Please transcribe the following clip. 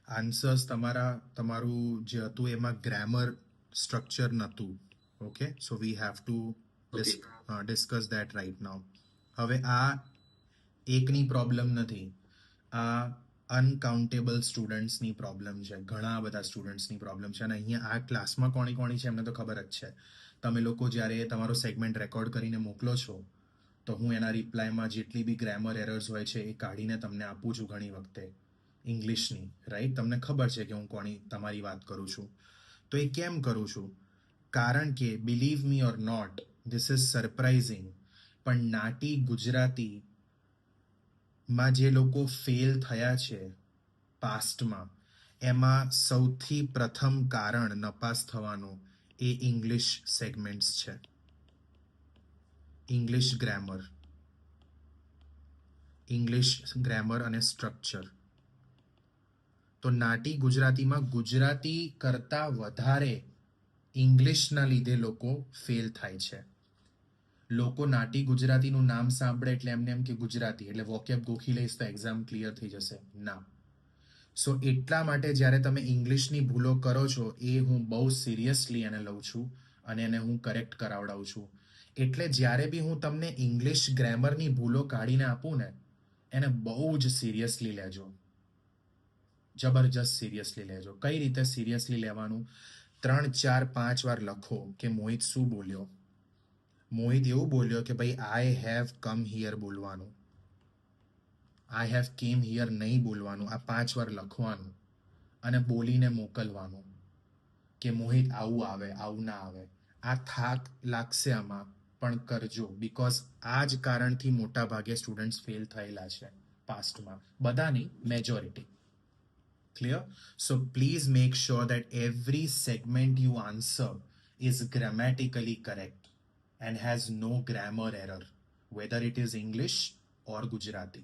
Answers તમારું જે હતું એમાં ગ્રામર સ્ટ્રક્ચર નહોતું. Okay, so we have to discuss that right now. હવે આ એકની પ્રોબ્લેમ નથી, આ અનકાઉન્ટેબલ સ્ટુડન્ટ્સની પ્રોબ્લેમ છે, ઘણા બધા સ્ટુડન્ટ્સની પ્રોબ્લેમ છે. અને અહીંયા આ ક્લાસમાં કોણી છે એમને તો ખબર જ છે. તમે લોકો જ્યારે તમારો સેગમેન્ટ રેકોર્ડ કરીને મોકલો છો તો હું એના રિપ્લાયમાં જેટલી બી ગ્રામર એરર્સ હોય છે એ કાઢીને તમને આપું છું ઘણી વખતે ઇંગ્લિશની, રાઈટ? તમને ખબર છે કે હું તમારી વાત કરું છું. તો એ કેમ કરું છું? કારણ કે believe me or not, this is surprising, પણ નાટી ગુજરાતીમાં જે લોકો ફેલ થયા છે પાસ્ટમાં, એમાં સૌથી પ્રથમ કારણ નપાસ થવાનું એ ઇંગ્લિશ સેગમેન્ટ્સ છે, ઇંગ્લિશ ગ્રામર અને સ્ટ્રક્ચર. તો નાટી ગુજરાતીમાં ગુજરાતી કરતાં વધારે ઇંગ્લિશના લીધે લોકો ફેલ થાય છે. લોકો નાટી ગુજરાતીનું નામ સાંભળે એટલે એમને એમ કે ગુજરાતી એટલે વોકેબ ગોખી લઈશ તો એક્ઝામ ક્લિયર થઈ જશે. ના. સો એટલા માટે જ્યારે તમે ઇંગ્લિશની ભૂલો કરો છો એ હું બહુ સિરિયસલી એને લઉં છું અને એને હું કરેક્ટ કરાવડાવું છું. એટલે જ્યારે બી હું તમને ઇંગ્લિશ ગ્રામરની ભૂલો કાઢીને આપું ને, એને બહુ જ સિરિયસલી લેજો, જબરજસ્ત સિરિયસલી લેજો. કઈ રીતે સિરિયસલી લેવાનું? 3, 4, 5 વાર લખો કે મોહિત શું બોલ્યો. મોહિત એવું બોલ્યો કે ભાઈ આઈ હેવ કમ હિયર બોલવાનું, આઈ હેવ કેમ હિયર નહીં બોલવાનું. આ 5 વાર લખવાનું અને બોલીને મોકલવાનું કે મોહિત આવું આવે, આવું ના આવે. આ થાક લાગશે આમાં, પણ કરજો. બીકોઝ આ જ કારણથી મોટા ભાગે સ્ટુડન્ટ્સ ફેલ થયેલા છે પાસ્ટમાં. બધા નહીં, majority. Clear? So please make sure that every segment you answer is grammatically correct and has no grammar error, whether it is English or Gujarati.